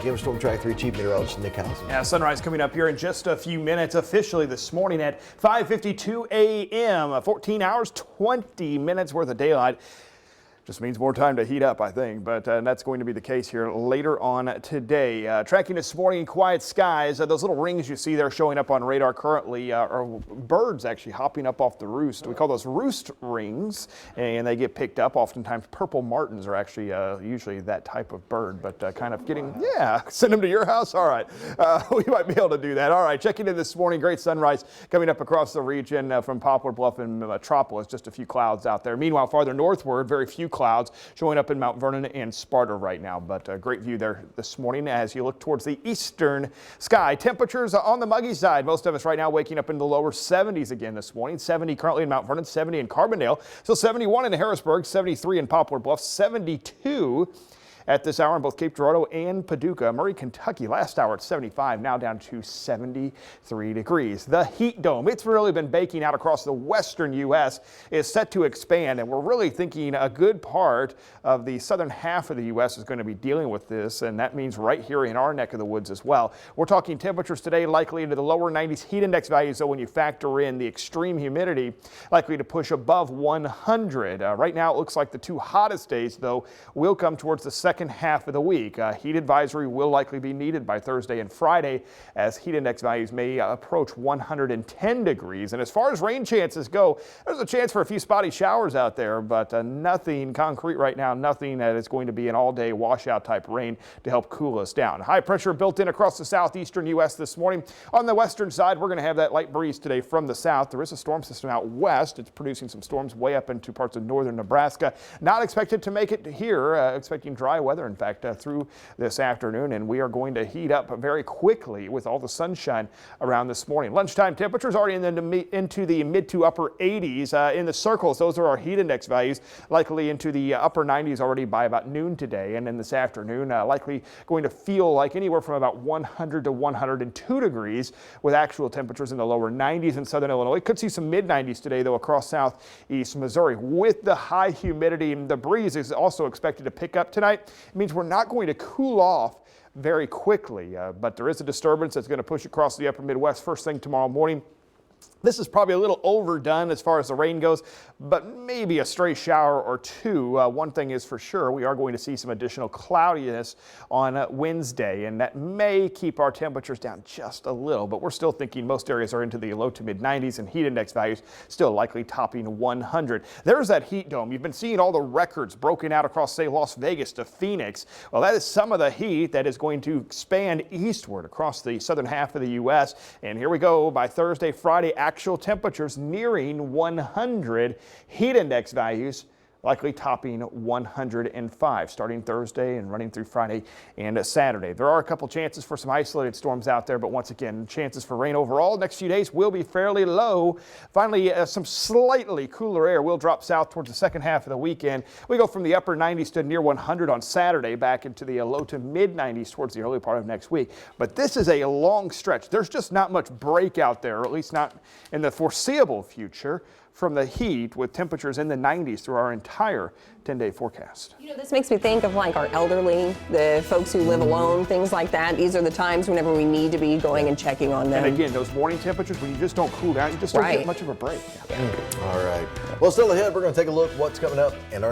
Give us Storm Track 3 Chief Meteorologist Nick Housen. Yeah, sunrise coming up here in just a few minutes. Officially this morning at 5:52 a.m. 14 hours, 20 minutes worth of daylight. Just means more time to heat up, I think, but that's going to be the case here later on today. Tracking this morning, quiet skies. Those little rings you see there showing up on radar currently are birds actually hopping up off the roost. We call those roost rings, and they get picked up. Oftentimes, purple martins are actually usually that type of bird, but kind of getting, send them to your house? All right, we might be able to do that. All right, checking in this morning, great sunrise coming up across the region from Poplar Bluff and Metropolis. Just a few clouds out there. Meanwhile, farther northward, very few clouds showing up in Mount Vernon and Sparta right now, but a great view there this morning as you look towards the eastern sky. Temperatures on the muggy side. Most of us right now waking up in the lower 70s again this morning. 70 currently in Mount Vernon, 70 in Carbondale, still 71 in Harrisburg, 73 in Poplar Bluff, 72 at this hour in both Cape Girardeau and Paducah. Murray, Kentucky, last hour at 75, now down to 73 degrees. The heat dome, it's really been baking out across the western U.S., is set to expand, and we're really thinking a good part of the southern half of the U.S. is going to be dealing with this, and that means right here in our neck of the woods as well. We're talking temperatures today likely into the lower 90s. Heat index values, though, when you factor in the extreme humidity, likely to push above 100. Right now, it looks like the two hottest days, though, will come towards the second half of the week. Heat advisory will likely be needed by Thursday and Friday as heat index values may approach 110 degrees. And as far as rain chances go, there's a chance for a few spotty showers out there, but nothing concrete right now, nothing that is going to be an all-day washout type rain to help cool us down. High pressure built in across the southeastern U.S. this morning. On the western side, we're going to have that light breeze today from the south. There is a storm system out west. It's producing some storms way up into parts of northern Nebraska. Not expected to make it here, expecting dry weather, in fact, through this afternoon, and we are going to heat up very quickly with all the sunshine around this morning. Lunchtime temperatures already into the mid to upper 80s. In the circles, those are our heat index values, likely into the upper 90s already by about noon today, and in this afternoon, likely going to feel like anywhere from about 100 to 102 degrees with actual temperatures in the lower 90s in southern Illinois. Could see some mid 90s today, though, across southeast Missouri. With the high humidity, the breeze is also expected to pick up tonight. It means we're not going to cool off very quickly, but there is a disturbance that's going to push across the upper Midwest first thing tomorrow morning. This is probably a little overdone as far as the rain goes, but maybe a stray shower or two. One thing is for sure, we are going to see some additional cloudiness on Wednesday, and that may keep our temperatures down just a little, but we're still thinking most areas are into the low to mid 90s and heat index values still likely topping 100. There's that heat dome. You've been seeing all the records broken out across, say, Las Vegas to Phoenix. Well, that is some of the heat that is going to expand eastward across the southern half of the U.S. And here we go by Thursday, Friday, actual temperatures nearing 100, heat index values likely topping 105 starting Thursday and running through Friday and Saturday. There are a couple chances for some isolated storms out there, but once again, chances for rain overall next few days will be fairly low. Finally, some slightly cooler air will drop south towards the second half of the weekend. We go from the upper 90s to near 100 on Saturday, back into the low to mid 90s towards the early part of next week. But this is a long stretch. There's just not much break out there, or at least not in the foreseeable future, from the heat, with temperatures in the 90s through our entire 10-day forecast. You know, this makes me think of like our elderly, the folks who live alone, things like that. These are the times whenever we need to be going and checking on them. And again, those morning temperatures, when you just don't cool down, you just don't get much of a break. All right. Well, still ahead, we're going to take a look at what's coming up in our